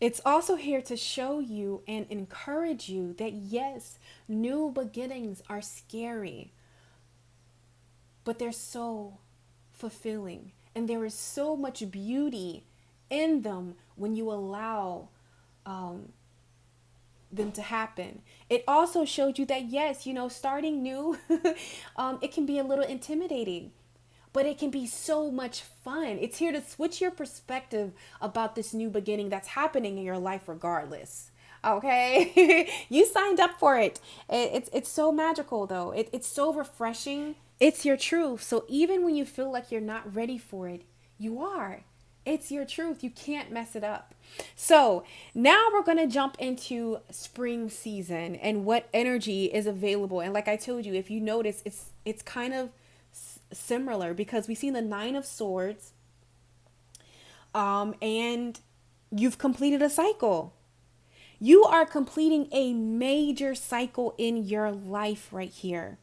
It's also here to show you and encourage you that yes, new beginnings are scary, but they're so fulfilling. And there is so much beauty in them when you allow them to happen. It also showed you that yes, starting new, it can be a little intimidating, but it can be so much fun. It's here to switch your perspective about this new beginning that's happening in your life regardless. Okay? You signed up for it. It's so magical though. It's so refreshing. It's your truth. So even when you feel like you're not ready for it, you are. It's your truth. You can't mess it up. So now we're going to jump into spring season and what energy is available. And like I told you, if you notice, it's kind of similar because we've seen the Nine of Swords and you've completed a cycle. You are completing a major cycle in your life right here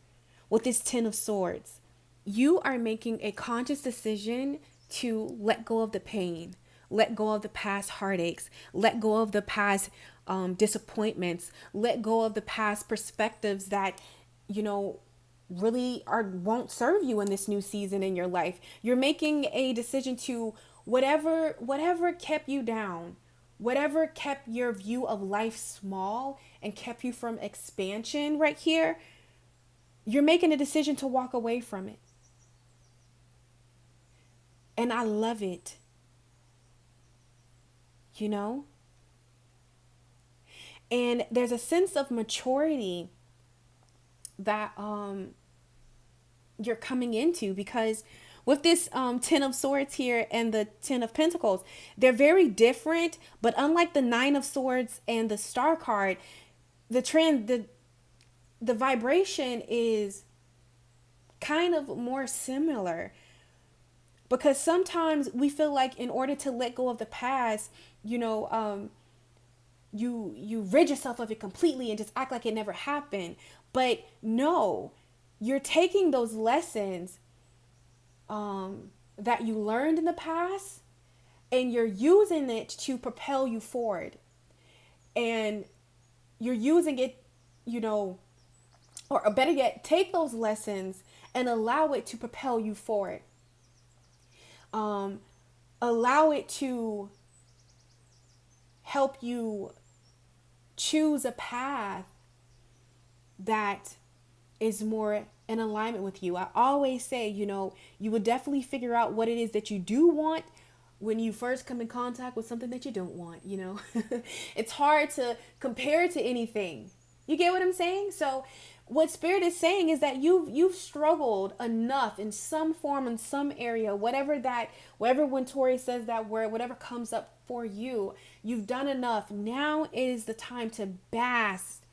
with this Ten of Swords. You are making a conscious decision to let go of the pain, let go of the past heartaches, let go of the past disappointments, let go of the past perspectives that, really won't serve you in this new season in your life. You're making a decision to whatever kept you down, whatever kept your view of life small and kept you from expansion right here. You're making a decision to walk away from it. And I love it. And there's a sense of maturity that you're coming into because with this Ten of Swords here and the Ten of Pentacles, they're very different, but unlike the Nine of Swords and the Star card, the vibration is kind of more similar. Because sometimes we feel like in order to let go of the past, you rid yourself of it completely and just act like it never happened. But no, you're taking those lessons that you learned in the past and you're using it to propel you forward. And you're using it, or better yet, take those lessons and allow it to propel you forward. Allow it to help you choose a path that is more in alignment with you. I always say, you would definitely figure out what it is that you do want when you first come in contact with something that you don't want, It's hard to compare to anything. You get what I'm saying? So what Spirit is saying is that you've struggled enough in some form, in some area, whatever when Tori says that word, whatever comes up for you, you've done enough. Now is the time to bask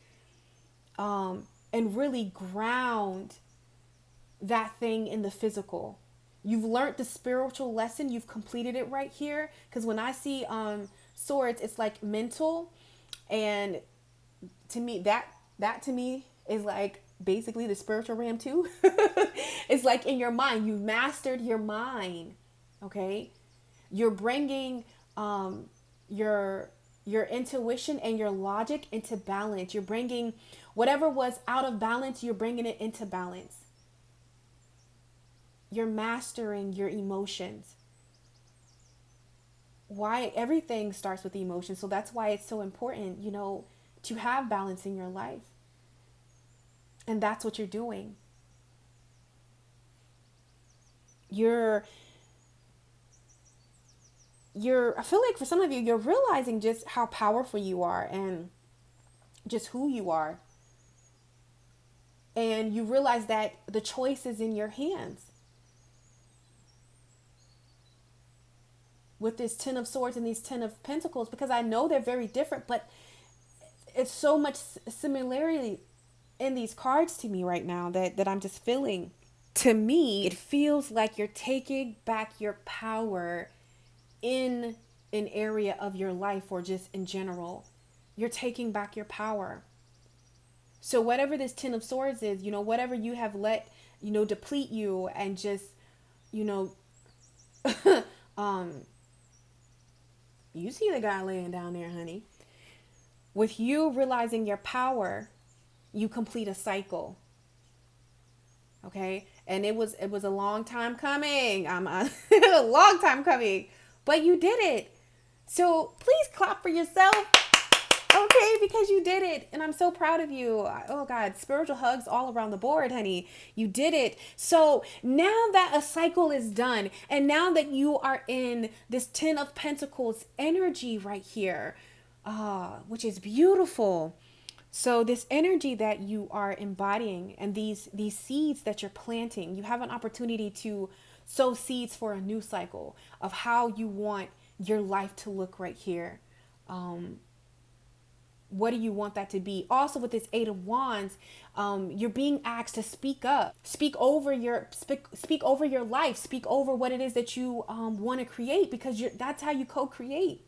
and really ground that thing in the physical. You've learned the spiritual lesson. You've completed it right here. Because when I see swords, it's like mental, and to me that to me is like basically the spiritual realm too. It's like in your mind, you've mastered your mind. Okay, you're bringing your your intuition and your logic into balance. You're bringing whatever was out of balance, you're bringing it into balance. You're mastering your emotions. Why everything starts with emotions. So that's why it's so important, to have balance in your life. And that's what you're doing. I feel like for some of you, you're realizing just how powerful you are and just who you are. And you realize that the choice is in your hands. With this 10 of Swords and these 10 of Pentacles, because I know they're very different, but it's so much similarity in these cards to me right now that I'm just feeling. To me, it feels like you're taking back your power in an area of your life, or just in general. You're taking back your power. So whatever this 10 of Swords is, whatever you have let, deplete you and just, you see the guy laying down there, honey. With you realizing your power, you complete a cycle. Okay? And it was a long time coming. A long time coming. But you did it. So please clap for yourself. Okay, because you did it. And I'm so proud of you. Oh God, spiritual hugs all around the board, honey. You did it. So now that a cycle is done, and now that you are in this 10 of Pentacles energy right here, which is beautiful. So this energy that you are embodying, and these seeds that you're planting, you have an opportunity to sow seeds for a new cycle of how you want your life to look right here. What do you want that to be? Also with this 8 of Wands, you're being asked to speak up, speak over your life, speak over what it is that you want to create, because that's how you co-create.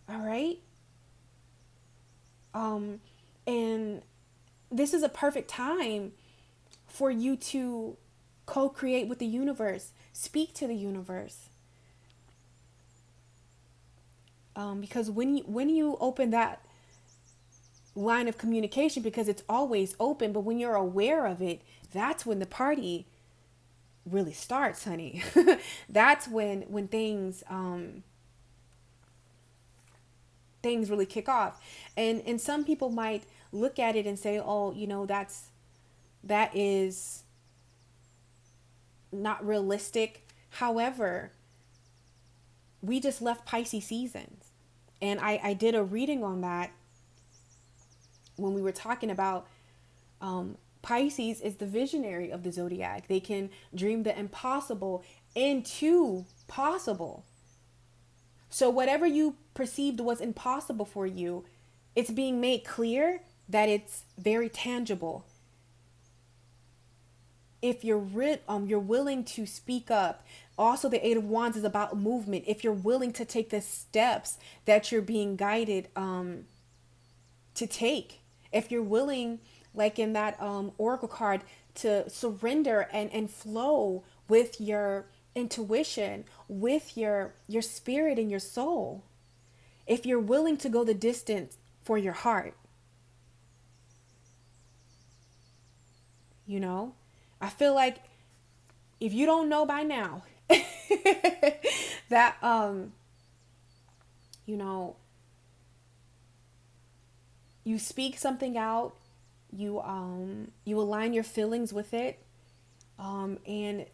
All right. And this is a perfect time for you to co-create with the universe, speak to the universe. Because when you open that line of communication, because it's always open, but when you're aware of it, that's when the party really starts, honey. That's when things really kick off. And some people might look at it and say, oh, that is not realistic. However, we just left Pisces seasons. And I did a reading on that when we were talking about Pisces is the visionary of the zodiac. They can dream the impossible into possible. So whatever you perceived was impossible for you, it's being made clear that it's very tangible. If you're willing to speak up. Also, the 8 of Wands is about movement. If you're willing to take the steps that you're being guided to take. If you're willing, like in that oracle card, to surrender and flow with your intuition, with your spirit and your soul. If you're willing to go the distance for your heart. I feel like if you don't know by now that you speak something out, you align your feelings with it, and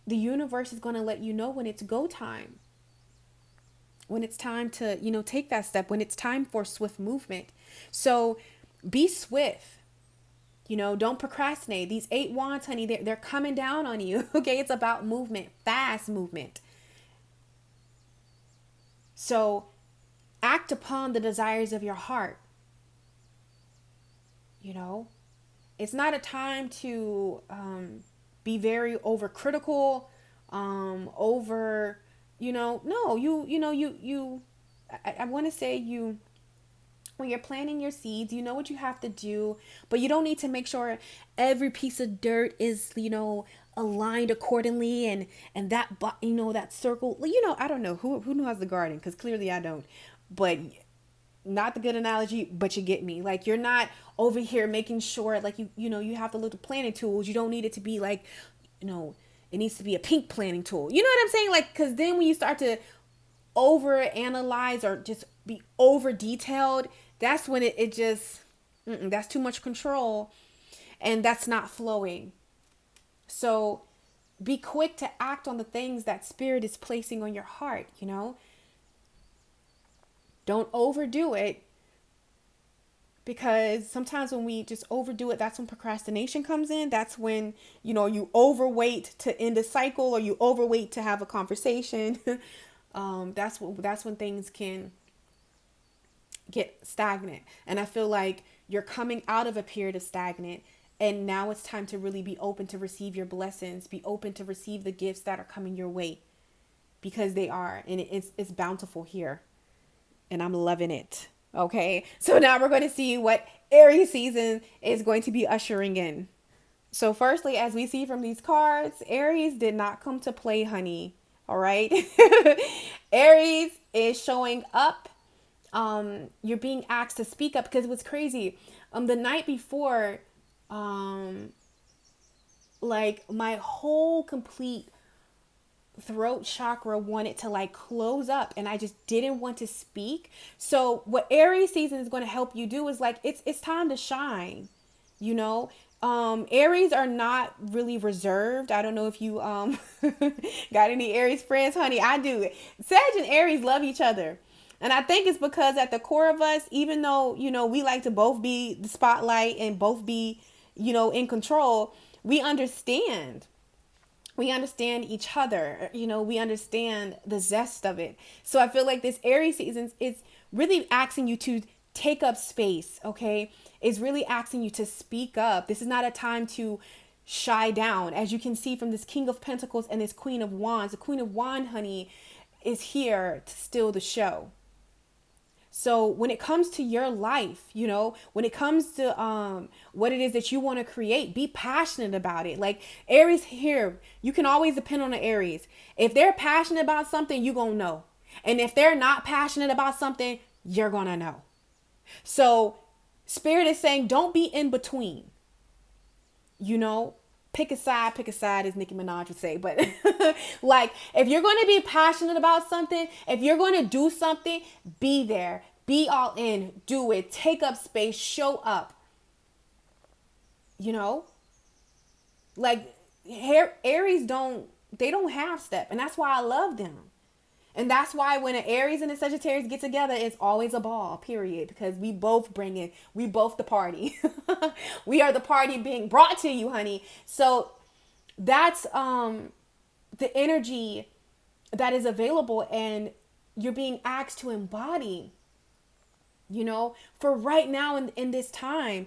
the universe is going to let you know when it's go time, when it's time to take that step, when it's time for swift movement. So be swift. Don't procrastinate. These 8 wands, honey, they're coming down on you. Okay, it's about movement, fast movement. So act upon the desires of your heart. It's not a time to be very overcritical, over, no, I want to say when you're planting your seeds, you know what you have to do, but you don't need to make sure every piece of dirt is, aligned accordingly, and that, that circle, I don't know who has the garden, because clearly I don't. but not the good analogy, but you get me. Like, you're not over here making sure, like, you have the little planning tools. You don't need it to be like, it needs to be a pink planning tool. You know what I'm saying? Like, because then when you start to over analyze or just be over detailed, that's when it just, that's too much control, and that's not flowing. So be quick to act on the things that spirit is placing on your heart. Don't overdo it, because sometimes when we just overdo it, that's when procrastination comes in. That's when, you overweight to end a cycle, or you overweight to have a conversation. That's when things can get stagnant. And I feel like you're coming out of a period of stagnant, and now it's time to really be open to receive your blessings, be open to receive the gifts that are coming your way, because they are, and it's bountiful here, and I'm loving it. Okay, so now we're going to see what Aries season is going to be ushering in. So firstly, as we see from these cards, Aries did not come to play, honey. All right. Aries is showing up. You're being asked to speak up, because it was crazy. The night before, like, my whole complete throat chakra wanted to like close up, and I just didn't want to speak. So what Aries season is going to help you do is, like, it's time to shine. Aries are not really reserved. I don't know if you got any Aries friends, honey. I do. Sag and Aries love each other. And I think it's because at the core of us, even though, we like to both be the spotlight and both be, in control, we understand. We understand each other. We understand the zest of it. So I feel like this Aries season is really asking you to take up space, okay? Is really asking you to speak up. This is not a time to shy down. As you can see from this King of Pentacles and this Queen of Wands, the Queen of Wands, honey, is here to steal the show. So when it comes to your life, when it comes to what it is that you want to create, be passionate about it. Like, Aries here, you can always depend on the Aries. If they're passionate about something, you're going to know. And if they're not passionate about something, you're going to know. So Spirit is saying, don't be in between. Pick a side, as Nicki Minaj would say. But like, if you're going to be passionate about something, if you're going to do something, be there, be all in, do it, take up space, show up. Like, Aries don't half step, and that's why I love them. And that's why when an Aries and a Sagittarius get together, it's always a ball, period. Because we both the party. We are the party being brought to you, honey. So that's the energy that is available, and you're being asked to embody, for right now in this time.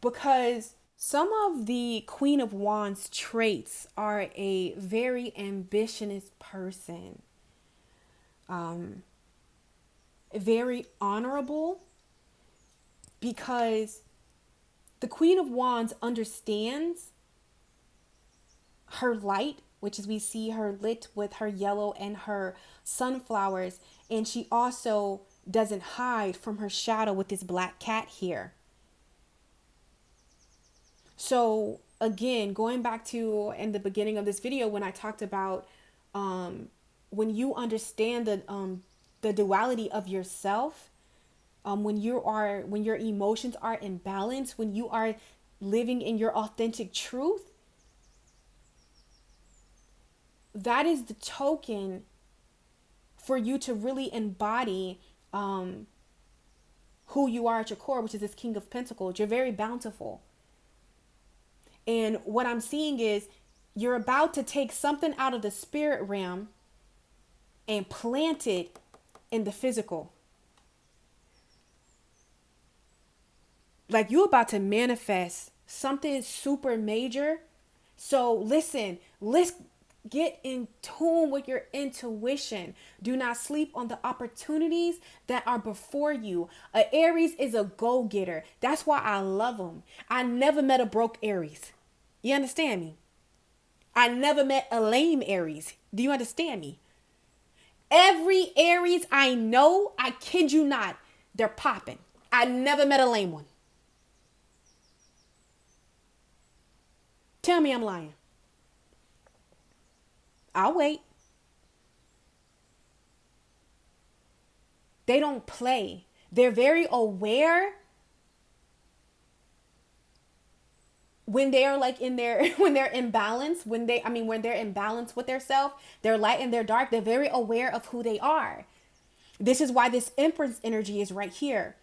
Because some of the Queen of Wands traits are a very ambitious person. Very honorable, because the Queen of Wands understands her light, which is, we see her lit with her yellow and her sunflowers, and she also doesn't hide from her shadow with this black cat here. So again, going back to in the beginning of this video, when I talked about when you understand the duality of yourself, when your emotions are in balance, when you are living in your authentic truth, that is the token for you to really embody who you are at your core, which is this King of Pentacles. You're very bountiful. And what I'm seeing is you're about to take something out of the spirit realm and plant it in the physical. Like, you're about to manifest something super major. So listen, let's get in tune with your intuition. Do not sleep on the opportunities that are before you. An Aries is a go-getter. That's why I love them. I never met a broke Aries. You understand me? I never met a lame Aries. Do you understand me? Every Aries I know, I kid you not, they're popping. I never met a lame one. Tell me I'm lying. I'll wait. They don't play. They're very aware when they're like in their when they're in balance, when they're in balance with their self, their light and their dark, they're very aware of who they are. This is why this Empress energy is right here.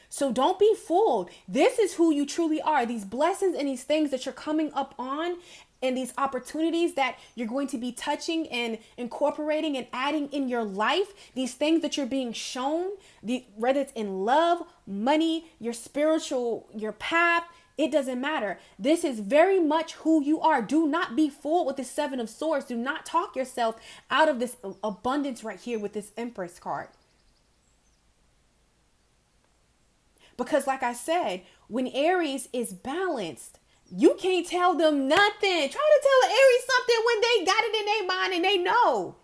So don't be fooled. This is who you truly are. These blessings and these things that you're coming up on and these opportunities that you're going to be touching and incorporating and adding in your life, these things that you're being shown, whether it's in love, money, your spiritual, your path, it doesn't matter. This is very much who you are. Do not be fooled with the Seven of Swords. Do not talk yourself out of this abundance right here with this Empress card. Because like I said, when Aries is balanced, you can't tell them nothing. Try to tell Aries something when they got it in their mind and they know.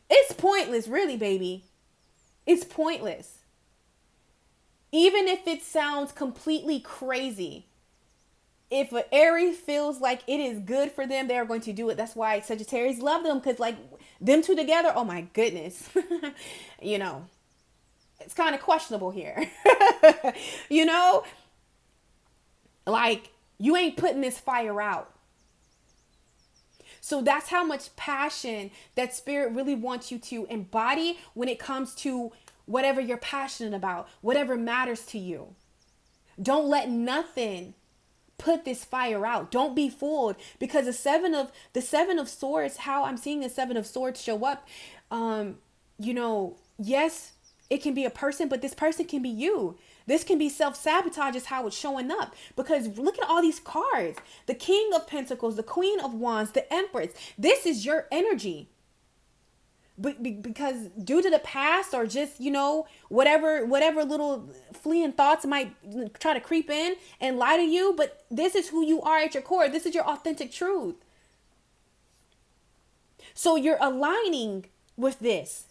It's pointless, really, baby. It's pointless. Even if it sounds completely crazy, if an Aries feels like it is good for them, they're going to do it. That's why Sagittarius love them, because like them two together, oh my goodness. You know, it's kind of questionable here. You know, like you ain't putting this fire out. So that's how much passion that spirit really wants you to embody when it comes to whatever you're passionate about, whatever matters to you. Don't let nothing put this fire out. Don't be fooled, because the seven of swords, how I'm seeing the Seven of Swords show up, you know, yes, it can be a person, but this person can be you. This can be self-sabotage is how it's showing up. Because look at all these cards. The King of Pentacles, the Queen of Wands, the Empress. This is your energy. But because due to the past or just, you know, whatever little fleeing thoughts might try to creep in and lie to you. But this is who you are at your core. This is your authentic truth. So you're aligning with this.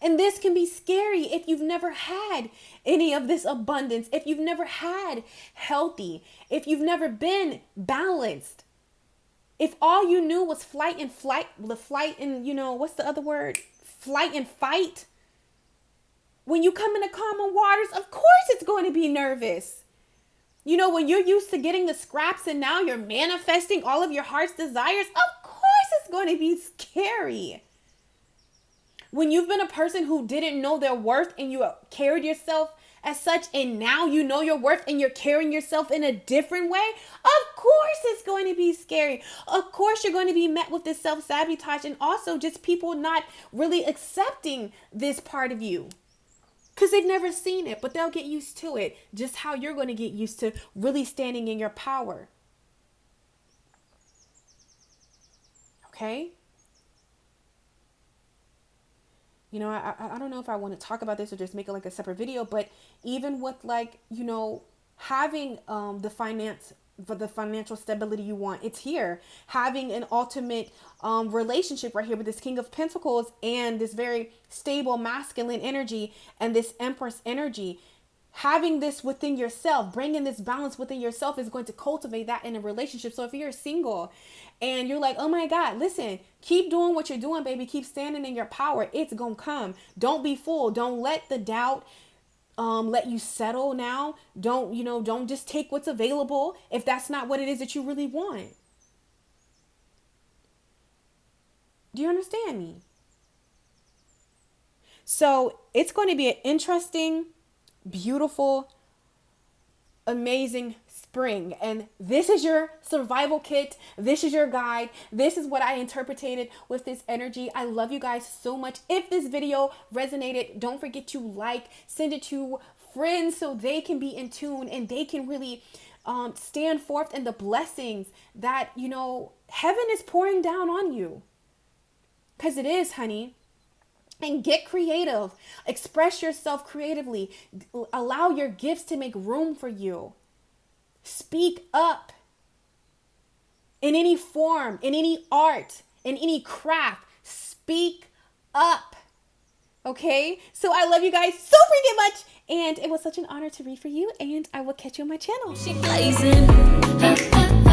And this can be scary if you've never had any of this abundance, if you've never had healthy, if you've never been balanced. If all you knew was flight and, you know, what's the other word? Flight and fight. When you come into calmer waters, of course it's going to be nervous. You know, when you're used to getting the scraps and now you're manifesting all of your heart's desires, of course it's going to be scary. When you've been a person who didn't know their worth and you carried yourself as such, and now you know your worth and you're carrying yourself in a different way, of course it's going to be scary. Of course you're going to be met with this self-sabotage and also just people not really accepting this part of you because they've never seen it, but they'll get used to it, just how you're going to get used to really standing in your power. Okay? You know, I don't know if I want to talk about this or just make it like a separate video, but even with like, you know, having the financial stability you want, it's here. Having an ultimate relationship right here with this King of Pentacles and this very stable masculine energy and this Empress energy. Having this within yourself, bringing this balance within yourself is going to cultivate that in a relationship. So if you're single and you're like, oh my God, listen, keep doing what you're doing, baby. Keep standing in your power. It's going to come. Don't be fooled. Don't let the doubt let you settle now. Don't just take what's available if that's not what it is that you really want. Do you understand me? So it's going to be an interesting, beautiful, amazing spring. And this is your survival kit. This is your guide. This is what I interpreted with this energy. I love you guys so much. If this video resonated, don't forget to like, send it to friends so they can be in tune and they can really stand forth in the blessings that, you know, heaven is pouring down on you. Because it is, honey. And get creative. Express yourself creatively. Allow your gifts to make room for you. Speak up. In any form, in any art, in any craft, speak up. Okay, so I love you guys so freaking much, and it was such an honor to read for you, and I will catch you on my channel. She blazing.